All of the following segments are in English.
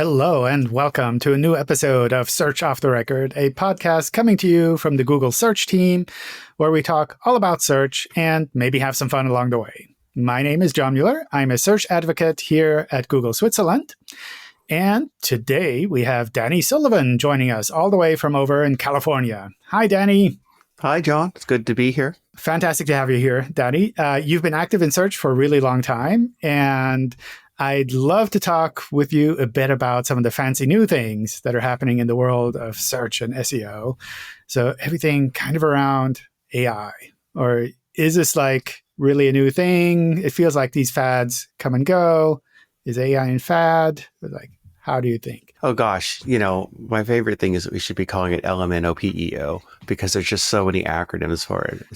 Hello and welcome to a new episode of Search Off the Record, a podcast coming to you from the Google Search team, where we talk all about search and maybe have some fun along the way. My name is John Mueller. I'm a search advocate here at Google Switzerland. And today we have Danny Sullivan joining us all the way from over in California. Hi, Danny. Hi, John. It's good to be here. Fantastic to have you here, Danny. You've been active in search for a really long time, and I'd love to talk with you a bit about some of the fancy new things that are happening in the world of search and SEO. So everything kind of around AI, or is this like really a new thing? It feels like these fads come and go. Is AI in fad? Like, how do you think? Oh, gosh. My favorite thing is that we should be calling it LMNOPEO because there's just so many acronyms for it.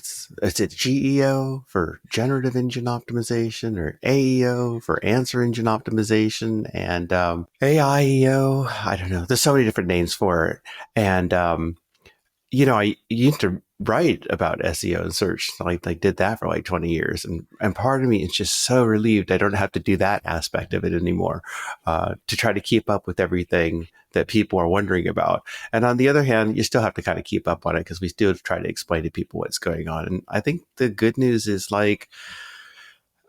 Is it GEO for Generative Engine Optimization, or AEO for Answer Engine Optimization, and AIEO? I don't know. There's so many different names for it. And, I used to write about SEO and search. I did that for like 20 years. And part of me is just so relieved I don't have to do that aspect of it anymore, to try to keep up with everything that people are wondering about. And on the other hand, you still have to kind of keep up on it because we still try to explain to people what's going on. And I think the good news is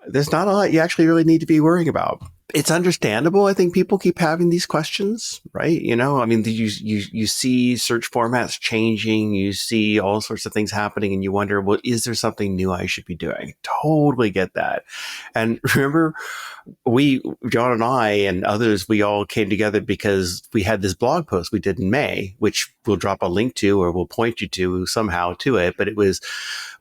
there's not a lot you actually really need to be worrying about. It's understandable. I think people keep having these questions, right? You see search formats changing, you see all sorts of things happening, and you wonder, well, is there something new I should be doing? Totally get that. And remember, John and I and others, we all came together because we had this blog post we did in May, which we'll drop a link to, or we'll point you to somehow to it. But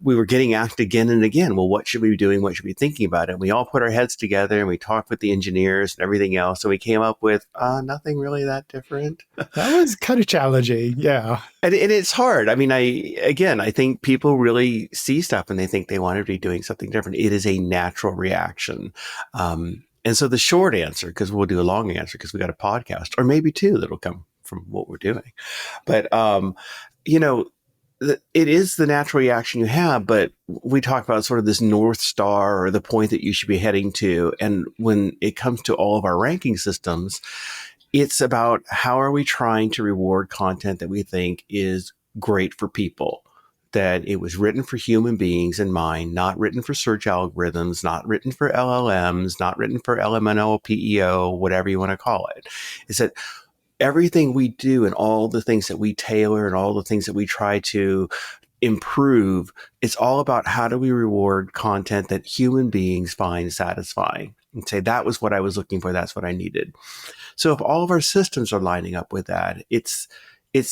we were getting asked again and again, well, what should we be doing? What should we be thinking about? And we all put our heads together and we talked with the engineers and everything else. So we came up with nothing really that different. That was kind of challenging. Yeah. And it's hard. I think people really see stuff and they think they want to be doing something different. It is a natural reaction. And so the short answer, because we'll do a long answer because we got a podcast, or maybe two that'll come from what we're doing. But, it is the natural reaction you have, but we talk about sort of this North Star, or the point that you should be heading to. And when it comes to all of our ranking systems, it's about how are we trying to reward content that we think is great for people, that it was written for human beings in mind, not written for search algorithms, not written for LLMs, not written for LMNOPEO, whatever you want to call it. Is that everything we do and all the things that we tailor and all the things that we try to improve, it's all about how do we reward content that human beings find satisfying and say, that was what I was looking for. That's what I needed. So if all of our systems are lining up with that, it's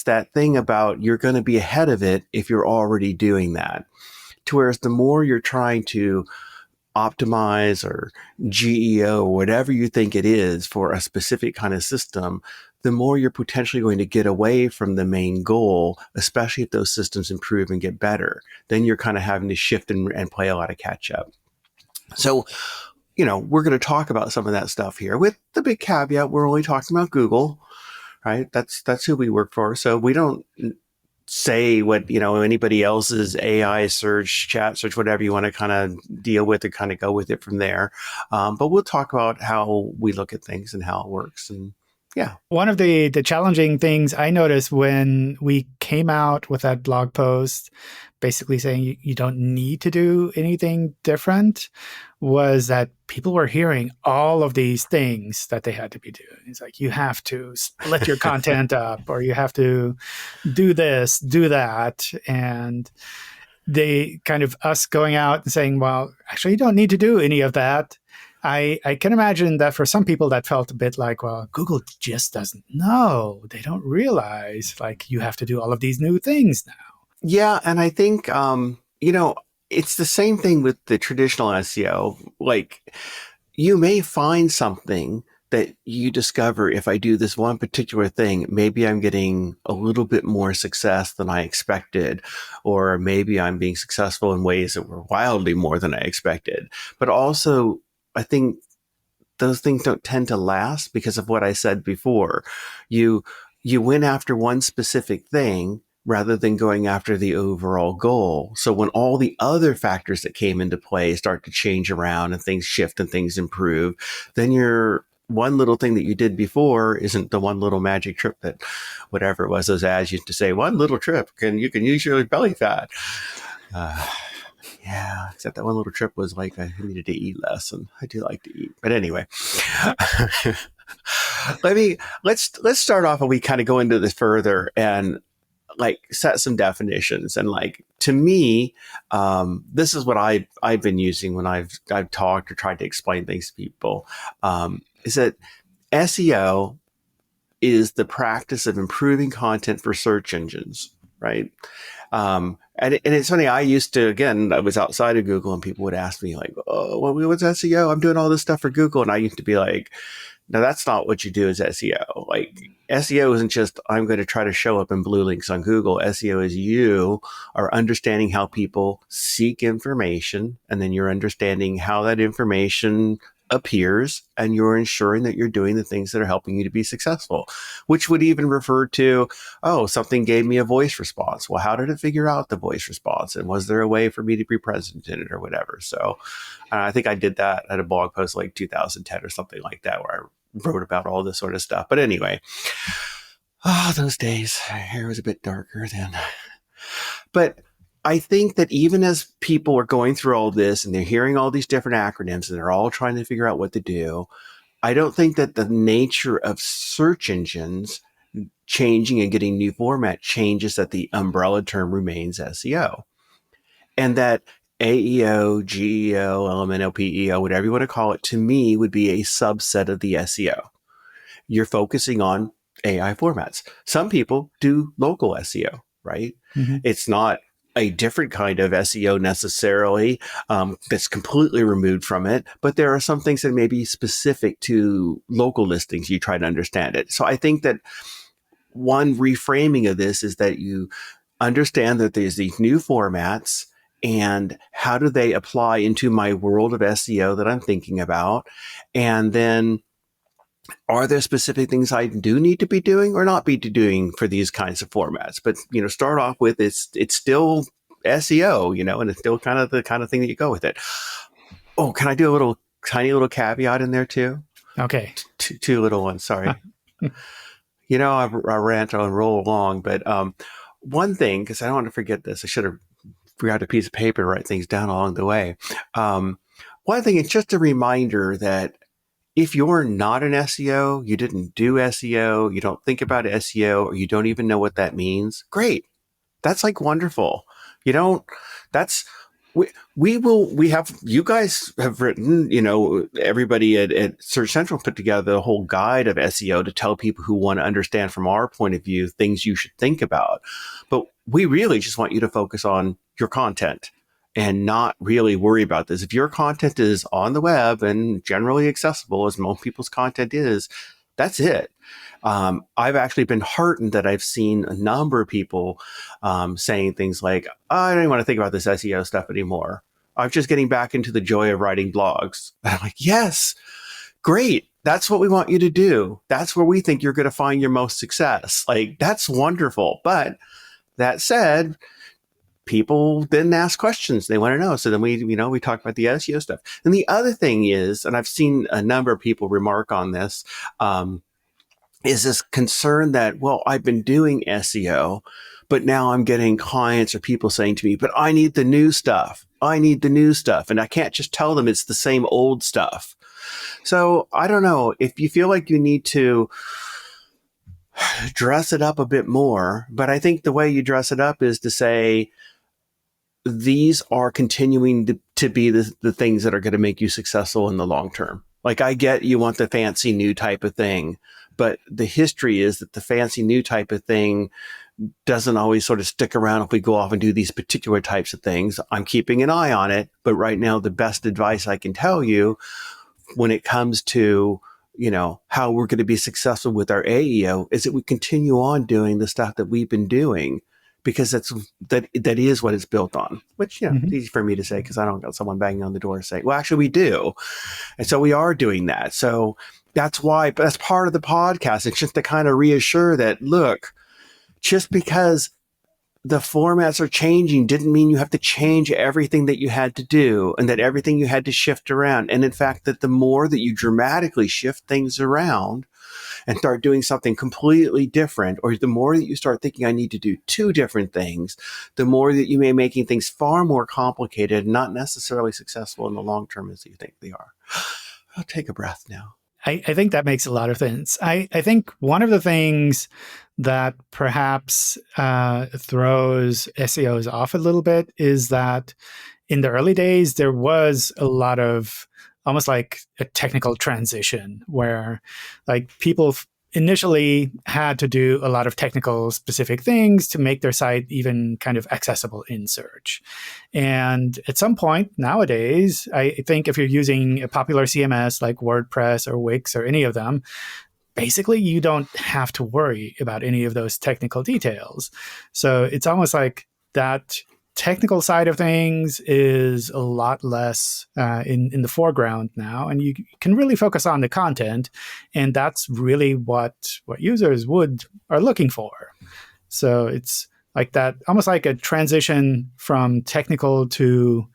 that thing about you're going to be ahead of it if you're already doing that. To whereas the more you're trying to optimize or GEO, whatever you think it is for a specific kind of system, the more you're potentially going to get away from the main goal, especially if those systems improve and get better. Then you're kind of having to shift and play a lot of catch up. So, we're going to talk about some of that stuff here with the big caveat. We're only talking about Google, right? That's who we work for. So we don't say what, anybody else's AI search, chat search, whatever you want to kind of deal with, and kind of go with it from there. But we'll talk about how we look at things and how it works. And yeah. One of the challenging things I noticed when we came out with that blog post, basically saying you don't need to do anything different, was that people were hearing all of these things that they had to be doing. It's like, you have to split your content up, or you have to do this, do that. And they kind of us going out and saying, well, actually, you don't need to do any of that. I can imagine that for some people that felt a bit like, well, Google just doesn't know. They don't realize, like, you have to do all of these new things now. Yeah. And I think, it's the same thing with the traditional SEO. Like, you may find something that you discover, if I do this one particular thing, maybe I'm getting a little bit more success than I expected, or maybe I'm being successful in ways that were wildly more than I expected. But also, I think those things don't tend to last because of what I said before. You went after one specific thing rather than going after the overall goal. So when all the other factors that came into play start to change around and things shift and things improve, then you're one little thing that you did before isn't the one little magic trip that whatever it was those ads used to say, one little trip you can use your belly fat. Uh, yeah, except that one little trip was like I needed to eat less, and I do like to eat. But anyway, let's start off and we kind of go into this further and like set some definitions. And like to me, this is what I've been using when I've talked or tried to explain things to people. Is that SEO is the practice of improving content for search engines, right? And it's funny, I used to, again, I was outside of Google and people would ask me like, oh, well, what's SEO? I'm doing all this stuff for Google. And I used to be like, no, that's not what you do as SEO. Like SEO isn't just, I'm going to try to show up in blue links on Google. SEO is you are understanding how people seek information, and then you're understanding how that information appears, and you're ensuring that you're doing the things that are helping you to be successful, which would even refer to, oh, something gave me a voice response. Well, how did it figure out the voice response? And was there a way for me to be present in it or whatever? So I think I did that at a blog post like 2010 or something like that, where I wrote about all this sort of stuff. But anyway, those days, hair was a bit darker then. But I think that even as people are going through all this and they're hearing all these different acronyms and they're all trying to figure out what to do, I don't think that the nature of search engines changing and getting new format changes, that the umbrella term remains SEO. And that AEO, GEO, LMNO, PEO, whatever you want to call it, to me would be a subset of the SEO. You're focusing on AI formats. Some people do local SEO, right? Mm-hmm. It's not a different kind of SEO necessarily that's completely removed from it, but there are some things that may be specific to local listings. You try to understand it. So I think that one reframing of this is that you understand that there's these new formats and how do they apply into my world of SEO that I'm thinking about? And then are there specific things I do need to be doing or not be doing for these kinds of formats? But, start off with it's still SEO, and it's still kind of the kind of thing that you go with it. Oh, can I do a tiny little caveat in there too? Okay. Two little ones. Sorry. I rant and roll along, but one thing, because I don't want to forget this, I should have grabbed a piece of paper to write things down along the way. One thing, it's just a reminder that if you're not an SEO, you didn't do SEO, you don't think about SEO, or you don't even know what that means, great. That's like wonderful. You guys have written, everybody at Search Central put together a whole guide of SEO to tell people who want to understand from our point of view things you should think about. But we really just want you to focus on your content and not really worry about this. If your content is on the web and generally accessible, as most people's content is, that's it. I've actually been heartened that I've seen a number of people saying things like, I don't even want to think about this SEO stuff anymore. I'm just getting back into the joy of writing blogs. And I'm like, yes, great. That's what we want you to do. That's where we think you're going to find your most success. Like, that's wonderful. But that said, people then ask questions. They want to know. So then we talk about the SEO stuff. And the other thing is, and I've seen a number of people remark on this, is this concern that, well, I've been doing SEO, but now I'm getting clients or people saying to me, but I need the new stuff. I need the new stuff. And I can't just tell them it's the same old stuff. So I don't know if you feel like you need to dress it up a bit more, but I think the way you dress it up is to say, these are continuing to be the things that are going to make you successful in the long term. Like, I get you want the fancy new type of thing, but the history is that the fancy new type of thing doesn't always sort of stick around if we go off and do these particular types of things. I'm keeping an eye on it, but right now the best advice I can tell you when it comes to, how we're going to be successful with our AEO is that we continue on doing the stuff that we've been doing, because that is what it's built on, which, it's easy for me to say because I don't got someone banging on the door saying, well, actually we do. And so we are doing that. So that's part of the podcast. It's just to kind of reassure that, look, just because the formats are changing didn't mean you have to change everything that you had to do and that everything you had to shift around. And in fact, that the more that you dramatically shift things around and start doing something completely different, or the more that you start thinking I need to do two different things, the more that you may be making things far more complicated and not necessarily successful in the long term as you think they are. I'll take a breath now. I think that makes a lot of sense. I think one of the things that perhaps throws SEOs off a little bit is that in the early days, there was a lot of almost like a technical transition where like people initially had to do a lot of technical specific things to make their site even kind of accessible in search. And at some point nowadays, I think if you're using a popular CMS like WordPress or Wix or any of them, basically you don't have to worry about any of those technical details. So it's almost like that technical side of things is a lot less in the foreground now, and you can really focus on the content, and that's really what users are looking for. So it's like that, almost like a transition from technical to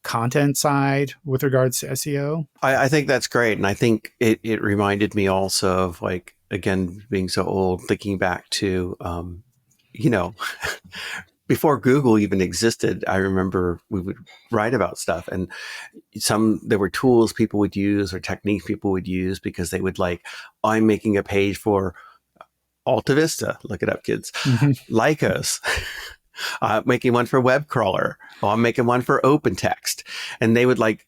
content side with regards to SEO. I think that's great. And I think it reminded me also of, like, again, being so old, thinking back to, you know, before Google even existed, I remember we would write about stuff, and there were tools people would use or techniques people would use because they would, like, I'm making a page for Alta Vista. Look it up, kids. Mm-hmm. Lycos. Making one for web crawler. Oh, I'm making one for OpenText. And they would, like,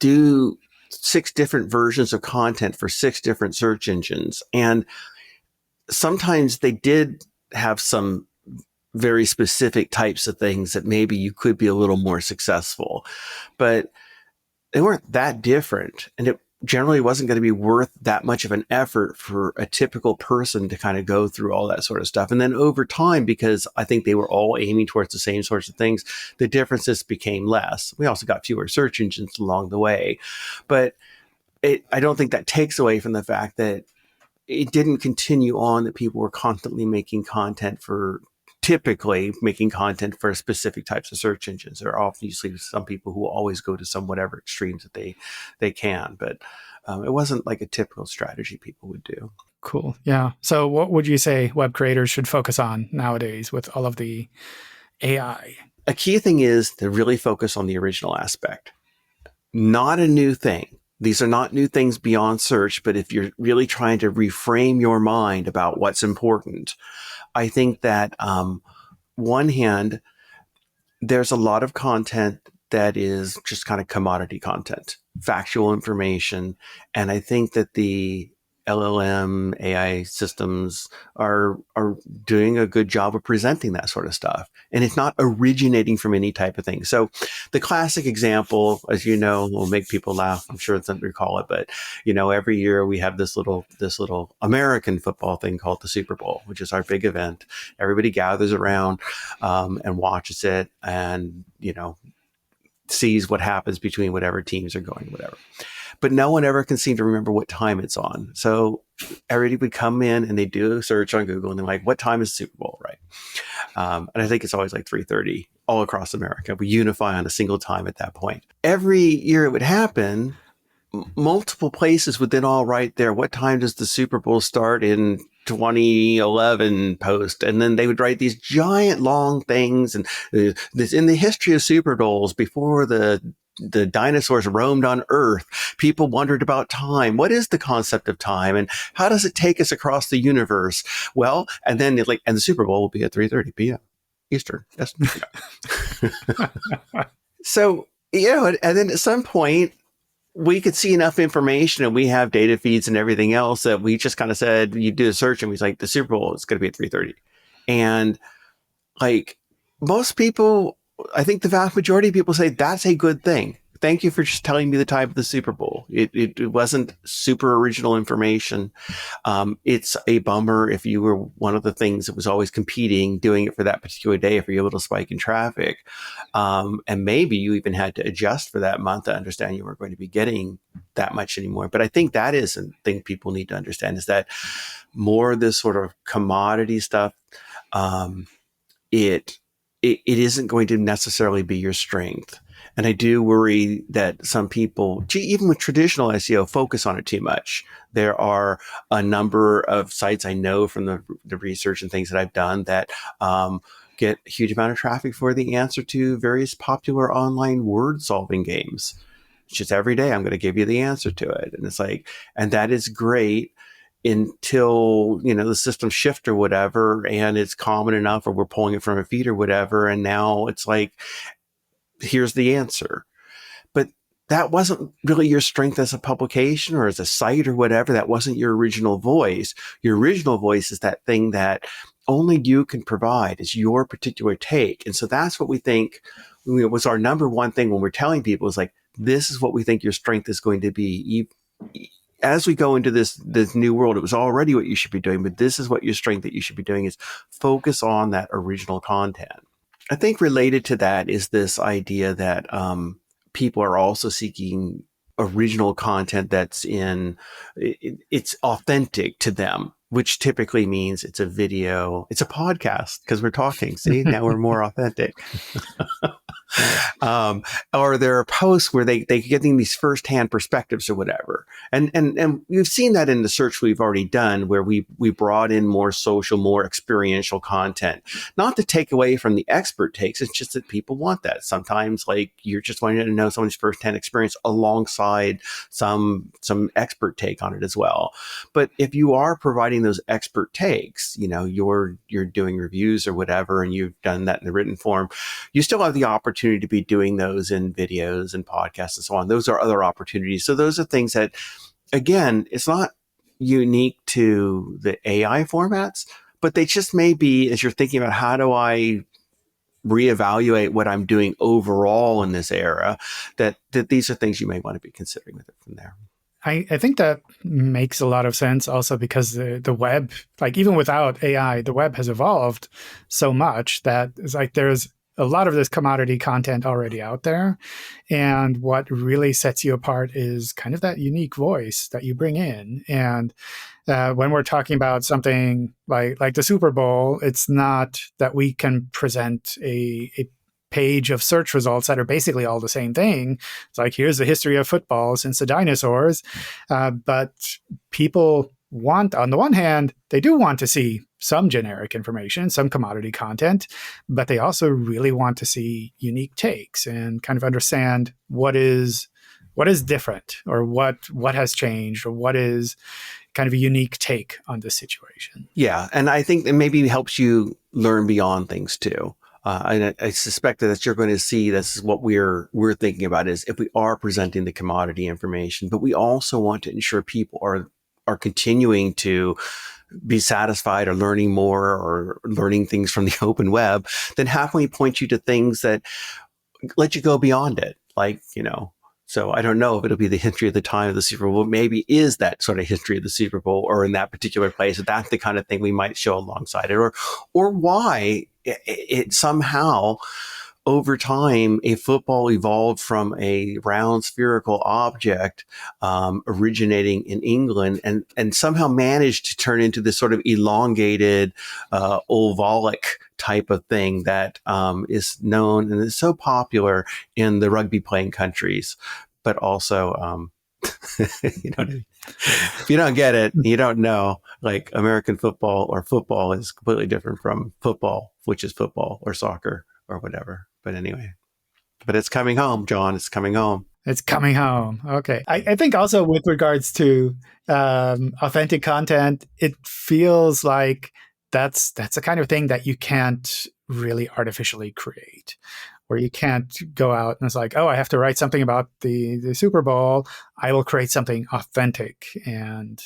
do 6 different versions of content for 6 different search engines. And sometimes they did have some very specific types of things that maybe you could be a little more successful, but they weren't that different. And it generally wasn't going to be worth that much of an effort for a typical person to kind of go through all that sort of stuff. And then over time, because I think they were all aiming towards the same sorts of things, the differences became less. We also got fewer search engines along the way, but I don't think that takes away from the fact that it didn't continue on, that people were constantly typically making content for specific types of search engines. There are obviously some people who always go to some whatever extremes that they can, but it wasn't like a typical strategy people would do. Cool. Yeah. So what would you say web creators should focus on nowadays with all of the AI? A key thing is to really focus on the original aspect. Not a new thing. These are not new things beyond search, but if you're really trying to reframe your mind about what's important, I think that one hand, there's a lot of content that is just kind of commodity content, factual information. And I think that the LLM AI systems are doing a good job of presenting that sort of stuff. And it's not originating from any type of thing. So the classic example, as you know, will make people laugh. I'm sure some recall it, but every year we have this little American football thing called the Super Bowl, which is our big event. Everybody gathers around and watches it, and sees what happens between whatever teams are going, whatever. But no one ever can seem to remember what time it's on. So everybody would come in and they do a search on Google and they're like, what time is the Super Bowl, right? And I think it's always like 3:30 all across America. We unify on a single time at that point. Every year it would happen, multiple places would then all write there, what time does the Super Bowl start in 2011 post? And then they would write these giant long things. And this, in the history of Super Bowls, before the dinosaurs roamed on Earth, people wondered about time. What is the concept of time, and how does it take us across the universe? Well, and then and the Super Bowl will be at 3:30 p.m. Eastern. Yes. So, and then at some point we could see enough information, and we have data feeds and everything else, that we just kind of said, you do a search and we was like, the Super Bowl is going to be at 3:30. And like most people, I think the vast majority of people say that's a good thing. Thank you for just telling me the time of the Super Bowl. It wasn't super original information. It's a bummer if you were one of the things that was always competing, doing it for that particular day, if you're able to spike in traffic. And maybe you even had to adjust for that month to understand you weren't going to be getting that much anymore. But I think that is a thing people need to understand, is that more of this sort of commodity stuff, it, it isn't going to necessarily be your strength. And I do worry that some people, even with traditional SEO, focus on it too much. There are a number of sites I know from the research and things that I've done that get a huge amount of traffic for the answer to various popular online word solving games. It's just every day I'm going to give you the answer to it. And it's like, and that is great until, the system shift or whatever, and it's common enough, or we're pulling it from a feed or whatever. And now it's like, here's the answer. But that wasn't really your strength as a publication or as a site or whatever. That wasn't your original voice. Your original voice is that thing that only you can provide, is your particular take. And so that's what we think was our number one thing when we're telling people, is like, this is what we think your strength is going to be. As we go into this new world, it was already what you should be doing, but this is what your strength that you should be doing, is focus on that original content. I think related to that is this idea that people are also seeking original content that's it's authentic to them, which typically means it's a video, it's a podcast, because we're talking. See, now we're more authentic. Or there are posts where they getting these firsthand perspectives or whatever. And we've seen that in the search we've already done, where we brought in more social, more experiential content, not to take away from the expert takes. It's just that people want that. Sometimes, like, you're just wanting to know someone's firsthand experience alongside some expert take on it as well. But if you are providing those expert takes, you're doing reviews or whatever, and you've done that in the written form, you still have the opportunity to be doing those in videos and podcasts and so on. Those are other opportunities. So those are things that, again, it's not unique to the AI formats, but they just may be, as you're thinking about how do I reevaluate what I'm doing overall in this era, that these are things you may want to be considering with it from there. I think that makes a lot of sense also because the web, like, even without AI, the web has evolved so much that it's like there's a lot of this commodity content already out there. And what really sets you apart is kind of that unique voice that you bring in. And when we're talking about something like the Super Bowl, it's not that we can present a page of search results that are basically all the same thing. It's like, here's the history of football since the dinosaurs. But people want, on the one hand, they do want to see some generic information, some commodity content, but they also really want to see unique takes and kind of understand what is different, or what has changed, or what is kind of a unique take on this situation. Yeah, and I think it maybe helps you learn beyond things too. And I suspect that you're going to see this is what we're thinking about, is if we are presenting the commodity information, but we also want to ensure people are continuing to be satisfied or learning more or learning things from the open web, then how can we point you to things that let you go beyond it? Like, so I don't know if it'll be the history of the time of the Super Bowl. Maybe is that sort of history of the Super Bowl or in that particular place. That's the kind of thing we might show alongside it, or why it somehow over time, a football evolved from a round spherical object originating in England and somehow managed to turn into this sort of elongated, ovalic type of thing that is known and is so popular in the rugby playing countries, but also, if you don't get it, you don't know, like American football or football is completely different from football, which is football or soccer or whatever. But anyway, but it's coming home, John. It's coming home. It's coming home. Okay. I think also with regards to authentic content, it feels like that's the kind of thing that you can't really artificially create, where you can't go out and it's like, oh, I have to write something about the Super Bowl. I will create something authentic and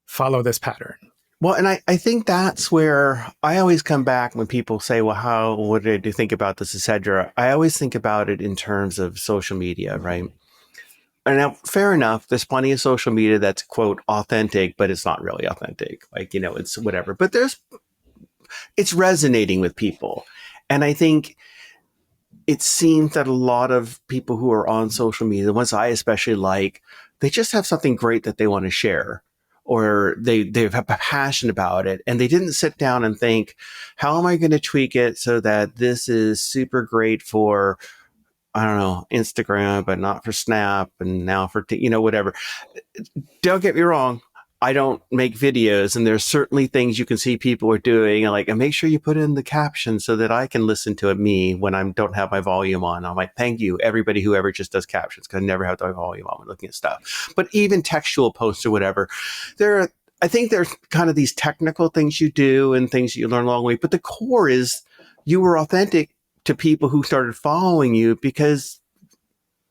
follow this pattern. Well, and I think that's where I always come back when people say, well, what did you think about this, et cetera? I always think about it in terms of social media, right? And now, fair enough, there's plenty of social media that's, quote, authentic, but it's not really authentic. Like, it's whatever. But it's resonating with people. And I think it seems that a lot of people who are on social media, the ones I especially like, they just have something great that they want to share. or they have a passion about it, and they didn't sit down and think, how am I going to tweak it so that this is super great for, I don't know, Instagram, but not for Snap, and now for, whatever. Don't get me wrong. I don't make videos, and there's certainly things you can see people are doing, and make sure you put in the caption so that I can listen to it, me, when I don't have my volume on. I'm like, thank you, everybody, whoever just does captions, because I never have my volume on when looking at stuff. But even textual posts or whatever, I think there's kind of these technical things you do and things you learn along the way. But the core is you were authentic to people who started following you because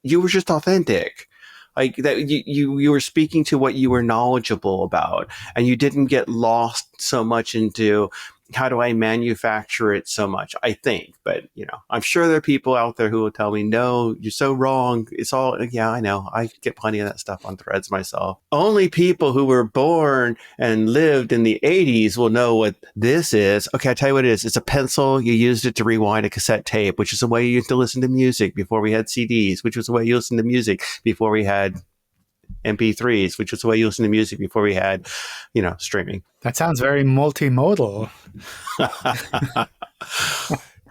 you were just authentic. Like that, you were speaking to what you were knowledgeable about, and you didn't get lost so much into how do I manufacture it so much, I think. But, I'm sure there are people out there who will tell me, no, you're so wrong. It's all, yeah, I know. I get plenty of that stuff on Threads myself. Only people who were born and lived in the 80s will know what this is. Okay, I'll tell you what it is. It's a pencil. You used it to rewind a cassette tape, which is the way you used to listen to music before we had CDs, which was the way you listened to music before we had MP3s, which was the way you listen to music before we had, streaming. That sounds very multimodal.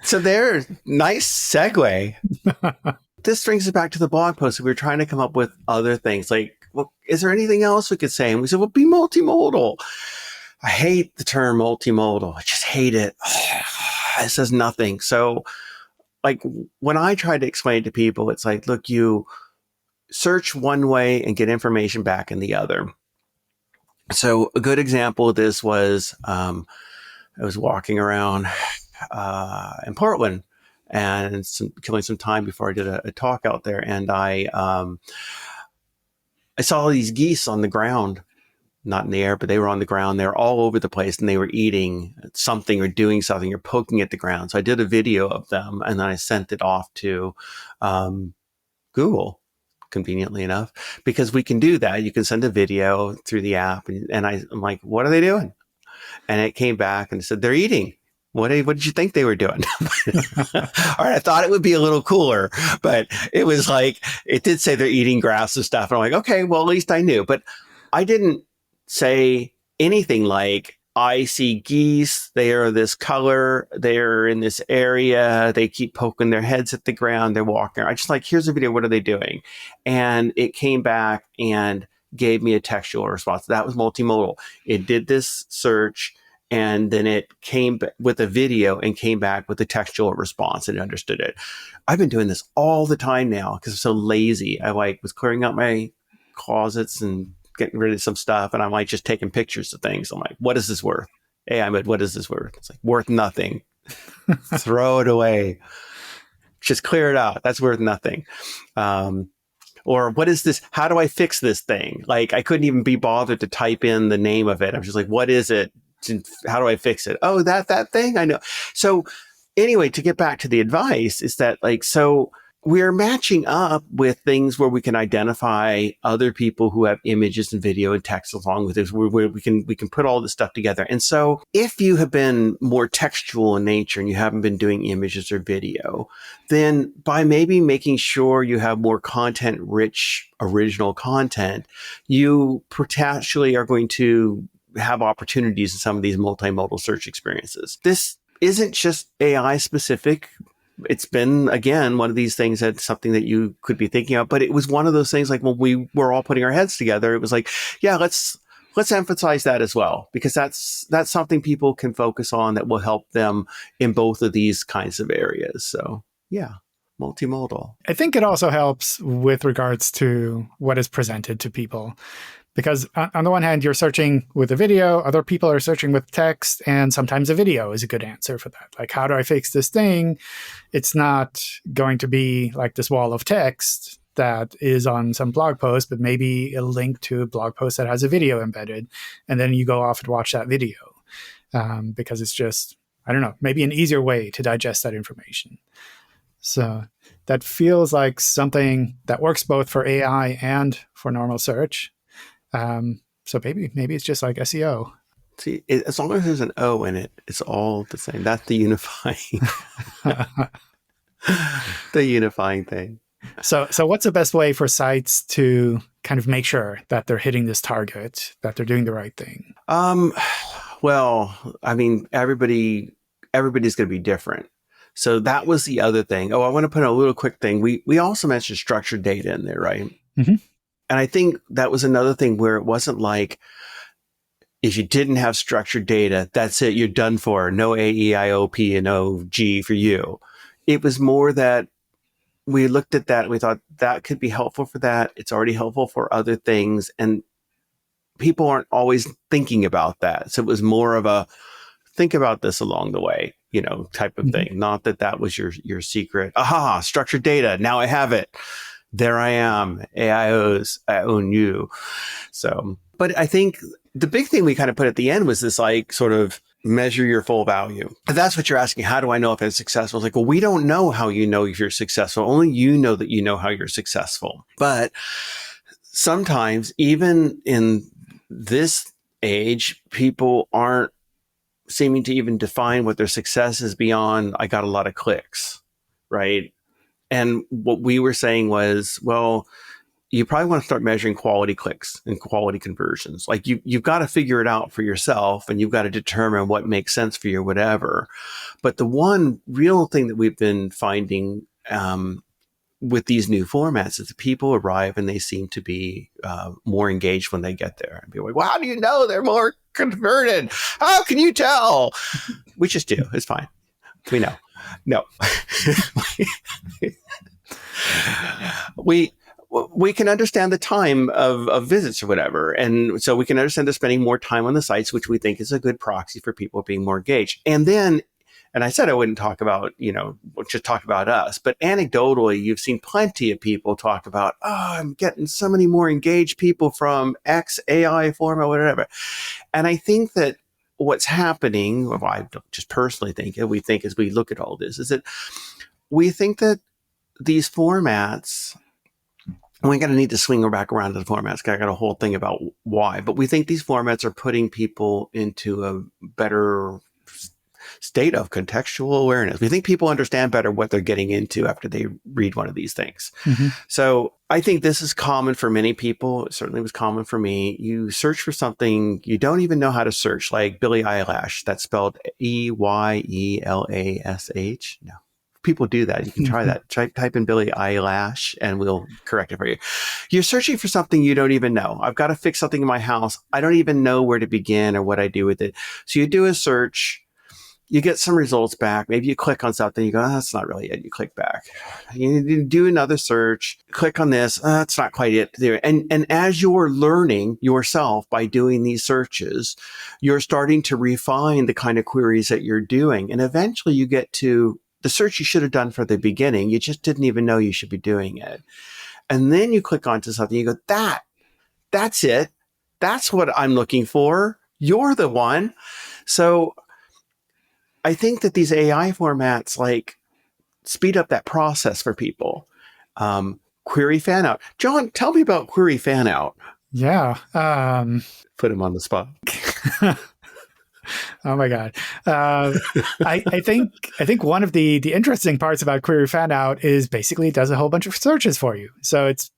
So there, nice segue. This brings us back to the blog post. We were trying to come up with other things. Like, well, is there anything else we could say? And we said, well, be multimodal. I hate the term multimodal. I just hate it. It says nothing. So, when I try to explain it to people, it's like, look, you search one way and get information back in the other. So a good example of this was I was walking around in Portland and killing some time before I did a talk out there, and I saw these geese on the ground, not in the air, but they were on the ground. They were all over the place, and they were eating something or doing something or poking at the ground. So I did a video of them, and then I sent it off to Google, conveniently enough, because we can do that. You can send a video through the app, and I'm like, what are they doing? And it came back and said, they're eating. What did you think they were doing? All right, I thought it would be a little cooler, but it was like, it did say they're eating grass and stuff. And I'm like, okay, well, at least I knew. But I didn't say anything like, I see geese, they are this color, they're in this area, they keep poking their heads at the ground, they're walking. I just here's a video, what are they doing? And it came back and gave me a textual response. That was multimodal. It did this search, and then it came with a video and came back with a textual response and understood it. I've been doing this all the time now because I'm so lazy. I was clearing out my closets and getting rid of some stuff, and I'm just taking pictures of things. I'm like, what is this worth? Hey, Ahmed, what is this worth? It's worth nothing. Throw it away. Just clear it out. That's worth nothing. Or what is this? How do I fix this thing? I couldn't even be bothered to type in the name of it. I'm just like, what is it? How do I fix it? Oh, that thing? I know. So anyway, to get back to the advice is that so we're matching up with things where we can identify other people who have images and video and text along with this, where we can put all this stuff together. And so if you have been more textual in nature and you haven't been doing images or video, then by maybe making sure you have more content rich, original content, you potentially are going to have opportunities in some of these multimodal search experiences. This isn't just AI specific. It's been, again, one of these things that's something that you could be thinking of, but it was one of those things when we were all putting our heads together, it was yeah, let's emphasize that as well, because that's something people can focus on that will help them in both of these kinds of areas. So yeah, multimodal. I think it also helps with regards to what is presented to people. Because on the one hand, you're searching with a video, other people are searching with text, and sometimes a video is a good answer for that. How do I fix this thing? It's not going to be this wall of text that is on some blog post, but maybe a link to a blog post that has a video embedded. And then you go off and watch that video because it's just, I don't know, maybe an easier way to digest that information. So that feels like something that works both for AI and for normal search. So maybe it's just like SEO. See, as long as there's an O in it, it's all the same. That's the unifying, the unifying thing. So what's the best way for sites to kind of make sure that they're hitting this target, that they're doing the right thing? Um, well, I mean, everybody's going to be different. So that was the other thing. Oh, I want to put in a little quick thing. We also mentioned structured data in there, right? Hmm. And I think that was another thing where it wasn't like, if you didn't have structured data, that's it, you're done for. No A, E, I, O, P, and O, G for you. It was more that we looked at that and we thought that could be helpful for that. It's already helpful for other things. And people aren't always thinking about that. So it was more of a think about this along the way, type of thing. Hmm. Not that that was your secret. Aha, structured data. Now I have it. There I am. AIOs, I own you. So, but I think the big thing we kind of put at the end was this like sort of measure your full value. And that's what you're asking. How do I know if it's successful? It's like, well, we don't know how you know if you're successful. Only you know that you know how you're successful. But sometimes even in this age, people aren't seeming to even define what their success is beyond, I got a lot of clicks, right? And what we were saying was, well, you probably want to start measuring quality clicks and quality conversions. Like you've got to figure it out for yourself and you've got to determine what makes sense for you, whatever. But the one real thing that we've been finding with these new formats is that people arrive and they seem to be more engaged when they get there. And people are like, well, how do you know they're more converted? How can you tell? We just do. It's fine. We know. No. we can understand the time of visits or whatever. And so we can understand they're spending more time on the sites, which we think is a good proxy for people being more engaged. And then, and I said I wouldn't talk about, just talk about us, but anecdotally, you've seen plenty of people talk about, oh, I'm getting so many more engaged people from X AI format, whatever. And I think that what's happening, well, I don't just personally think it, we think as we look at all this, is that we think that these formats, and we're going to need to swing back around to the formats, because I got a whole thing about why, but we think these formats are putting people into a better state of contextual awareness. We think people understand better what they're getting into after they read one of these things. Hmm. So I think this is common for many people. It certainly was common for me. You search for something you don't even know how to search, like Billie Eyelash. That's spelled Eyelash. No. People do that. You can try that. Type in Billie Eyelash and we'll correct it for you. You're searching for something you don't even know. I've got to fix something in my house. I don't even know where to begin or what I do with it. So you do a search. You get some results back. Maybe you click on something. You go, oh, that's not really it. You click back. You do another search. Click on this. Oh, that's not quite it. There. And as you're learning yourself by doing these searches, you're starting to refine the kind of queries that you're doing. And eventually you get to the search you should have done for the beginning. You just didn't even know you should be doing it. And then you click onto something. You go, that's it. That's what I'm looking for. You're the one. So I think that these AI formats like speed up that process for people. Query fan out. John, tell me about query fan out. Yeah. Put him on the spot. Oh my God. I think one of the interesting parts about query fan out is basically it does a whole bunch of searches for you. So it's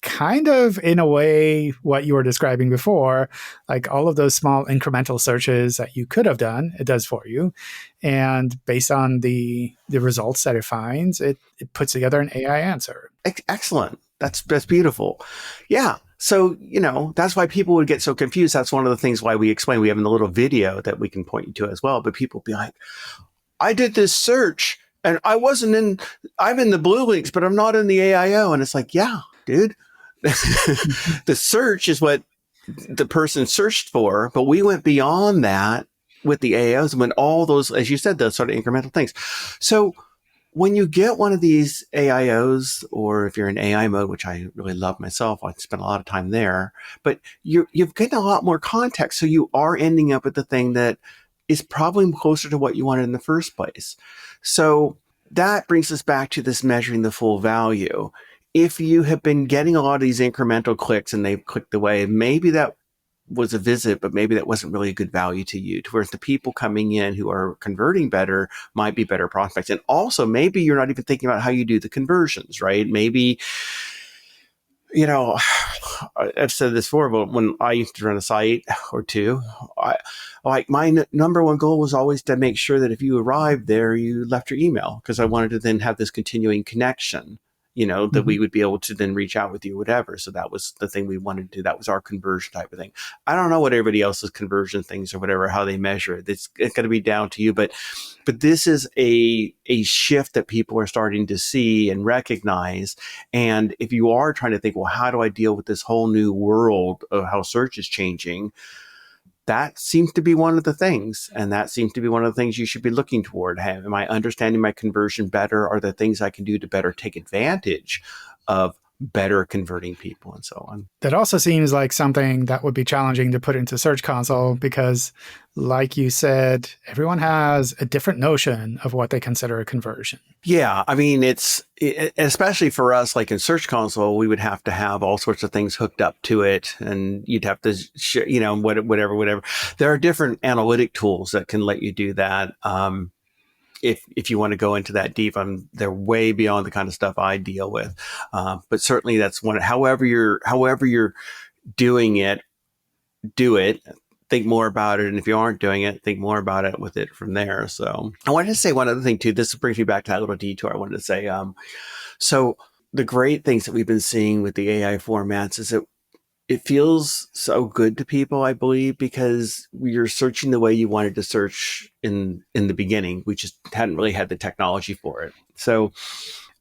kind of in a way what you were describing before, like all of those small incremental searches that you could have done, it does for you. And based on the results that it finds, it puts together an AI answer. Excellent. That's beautiful. Yeah. So, that's why people would get so confused. That's one of the things why we explain. We have in the little video that we can point you to as well. But people be like, I did this search and I'm in the blue links, but I'm not in the AIO. And it's like, yeah, dude. The search is what the person searched for, but we went beyond that with the AIOs and when all those, as you said, those sort of incremental things. So when you get one of these AIOs, or if you're in AI mode, which I really love myself, I spend a lot of time there, but you've gotten a lot more context. So you are ending up with the thing that is probably closer to what you wanted in the first place. So that brings us back to this measuring the full value. If you have been getting a lot of these incremental clicks and they've clicked away, maybe that was a visit, but maybe that wasn't really a good value to you. Whereas the people coming in who are converting better might be better prospects. And also maybe you're not even thinking about how you do the conversions, right? Maybe You know, I've said this before, but when I used to run a site or two, I like my number one goal was always to make sure that if you arrived there, you left your email, because I wanted to then have this continuing connection. That Hmm. we would be able to then reach out with you, whatever. So that was the thing we wanted to do. That was our conversion type of thing. I don't know what everybody else's conversion things or whatever, how they measure it. It's going to be down to you. But this is a shift that people are starting to see and recognize. And if you are trying to think, well, how do I deal with this whole new world of how search is changing? That seems to be one of the things. And that seems to be one of the things you should be looking toward. Hey, am I understanding my conversion better? Are there things I can do to better take advantage of better converting people and so on? That also seems like something that would be challenging to put into Search Console because, like you said, everyone has a different notion of what they consider a conversion. Yeah, I mean, especially for us, like in Search Console, we would have to have all sorts of things hooked up to it, and you'd have to, whatever. There are different analytic tools that can let you do that. If you want to go into that deep, they're way beyond the kind of stuff I deal with. But certainly, that's one. However you're doing it, do it. Think more about it, and if you aren't doing it, think more about it with it from there. So I wanted to say one other thing too. This brings me back to that little detour. I wanted to say, so the great things that we've been seeing with the AI formats is that it feels so good to people, I believe, because you're searching the way you wanted to search in the beginning. We just hadn't really had the technology for it. So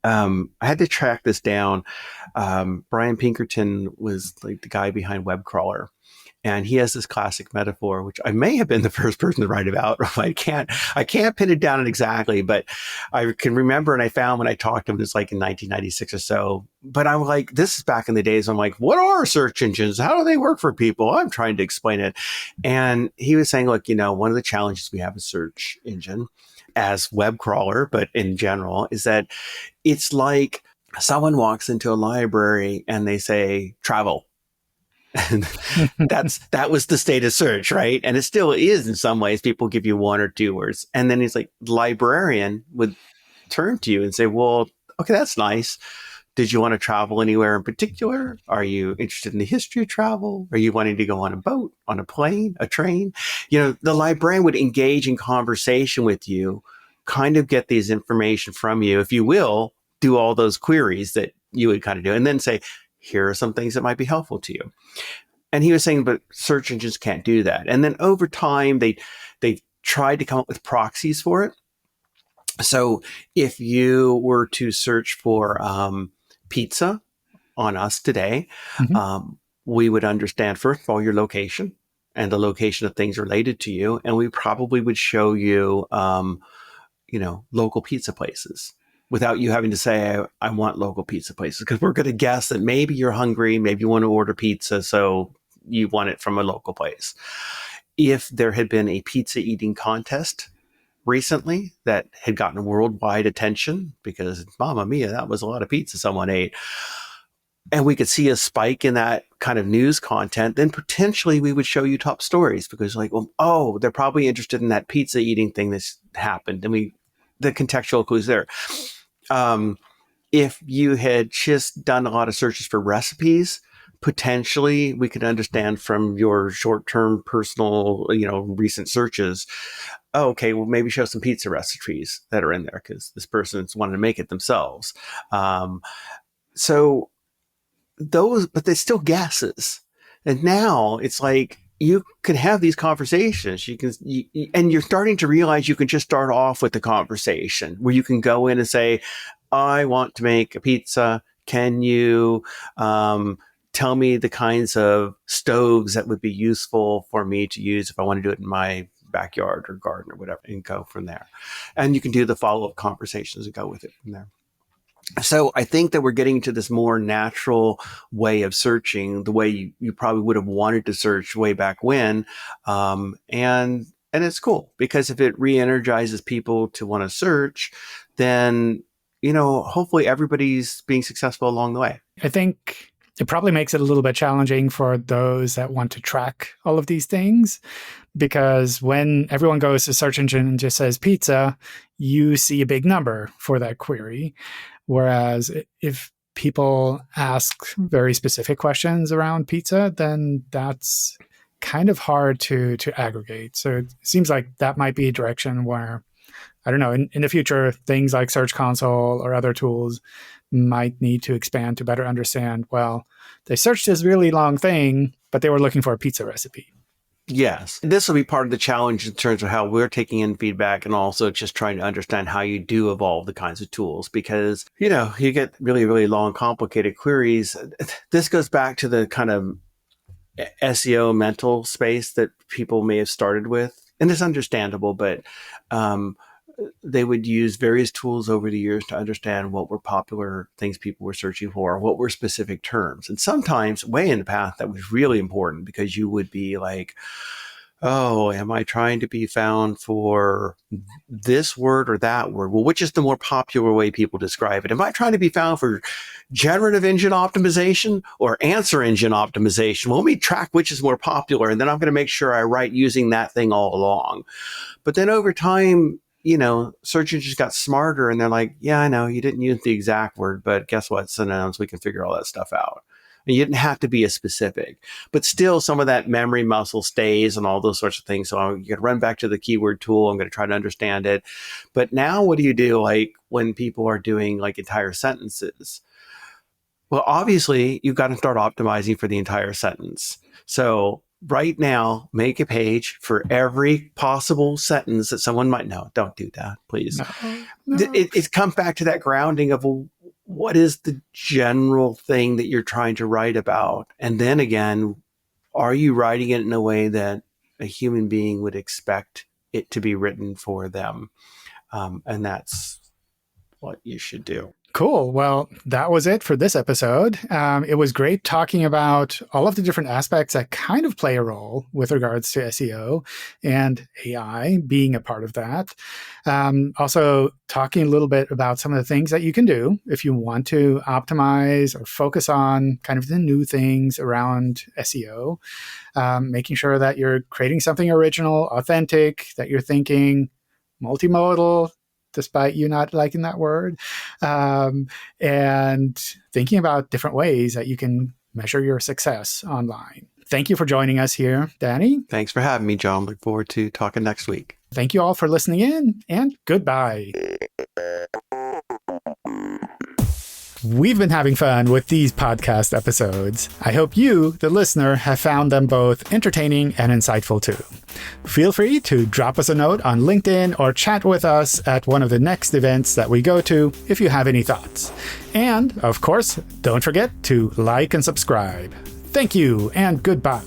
I had to track this down. Brian Pinkerton was like the guy behind WebCrawler. And he has this classic metaphor, which I may have been the first person to write about. I can't pin it down exactly, but I can remember, and I found when I talked to him, it's like in 1996 or so. But I'm like, this is back in the days. I'm like, what are search engines? How do they work for people? I'm trying to explain it. And he was saying, look, one of the challenges we have with search engine as web crawler, but in general, is that it's like someone walks into a library and they say travel. And that was the state of search, right? And it still is in some ways. People give you one or two words. And then he's like, the librarian would turn to you and say, well, okay, that's nice. Did you want to travel anywhere in particular? Are you interested in the history of travel? Are you wanting to go on a boat, on a plane, a train? The librarian would engage in conversation with you, kind of get these information from you, if you will, do all those queries that you would kind of do, and then say, here are some things that might be helpful to you. And he was saying, but search engines can't do that. And then over time, they tried to come up with proxies for it. So if you were to search for pizza on us today, Mhm. we would understand, first of all, your location and the location of things related to you. And we probably would show you, local pizza places without you having to say, I want local pizza places, because we're going to guess that maybe you're hungry, maybe you want to order pizza, so you want it from a local place. If there had been a pizza eating contest recently that had gotten worldwide attention, because Mamma Mia, that was a lot of pizza someone ate, and we could see a spike in that kind of news content, then potentially we would show you top stories, because like, well, oh, they're probably interested in that pizza eating thing that's happened. And the contextual clues there. If you had just done a lot of searches for recipes, potentially we could understand from your short-term personal, recent searches, oh, okay, well, maybe show some pizza recipes that are in there because this person's wanted to make it themselves. So but they're still guesses. And now it's like, you can have these conversations. And you're starting to realize you can just start off with the conversation where you can go in and say, I want to make a pizza. Can you tell me the kinds of stoves that would be useful for me to use if I want to do it in my backyard or garden or whatever, and go from there. And you can do the follow-up conversations and go with it from there. So I think that we're getting to this more natural way of searching, the way you probably would have wanted to search way back when. And it's cool, because if it re-energizes people to want to search, then, hopefully everybody's being successful along the way. I think it probably makes it a little bit challenging for those that want to track all of these things, because when everyone goes to search engine and just says pizza, you see a big number for that query. Whereas if people ask very specific questions around pizza, then that's kind of hard to aggregate. So it seems like that might be a direction where, I don't know, in the future, things like Search Console or other tools might need to expand to better understand, well, they searched this really long thing, but they were looking for a pizza recipe. Yes. This will be part of the challenge in terms of how we're taking in feedback and also just trying to understand how you do evolve the kinds of tools because, you get really, really long, complicated queries. This goes back to the kind of SEO mental space that people may have started with. And it's understandable, but they would use various tools over the years to understand what were popular things people were searching for, what were specific terms. And sometimes way in the past, that was really important because you would be like, oh, am I trying to be found for this word or that word? Well, which is the more popular way people describe it? Am I trying to be found for generative engine optimization or answer engine optimization? Well, let me track which is more popular, and then I'm going to make sure I write using that thing all along. But then over time, search engines got smarter and they're like, yeah, I know you didn't use the exact word, but guess what? Synonyms, we can figure all that stuff out. And you didn't have to be as specific, but still some of that memory muscle stays and all those sorts of things. So you can run back to the keyword tool. I'm going to try to understand it. But now what do you do like when people are doing like entire sentences? Well, obviously you've got to start optimizing for the entire sentence. So right now, make a page for every possible sentence that someone might know. Don't do that, please. No. It comes back to that grounding of, well, what is the general thing that you're trying to write about? And then again, are you writing it in a way that a human being would expect it to be written for them? And that's what you should do. Cool. Well, that was it for this episode. It was great talking about all of the different aspects that kind of play a role with regards to SEO and AI being a part of that. Also talking a little bit about some of the things that you can do if you want to optimize or focus on kind of the new things around SEO, making sure that you're creating something original, authentic, that you're thinking multimodal, despite you not liking that word, and thinking about different ways that you can measure your success online. Thank you for joining us here, Danny. Thanks for having me, John. Look forward to talking next week. Thank you all for listening in, and goodbye. We've been having fun with these podcast episodes. I hope you, the listener, have found them both entertaining and insightful too. Feel free to drop us a note on LinkedIn or chat with us at one of the next events that we go to if you have any thoughts. And, of course, don't forget to like and subscribe. Thank you, and goodbye.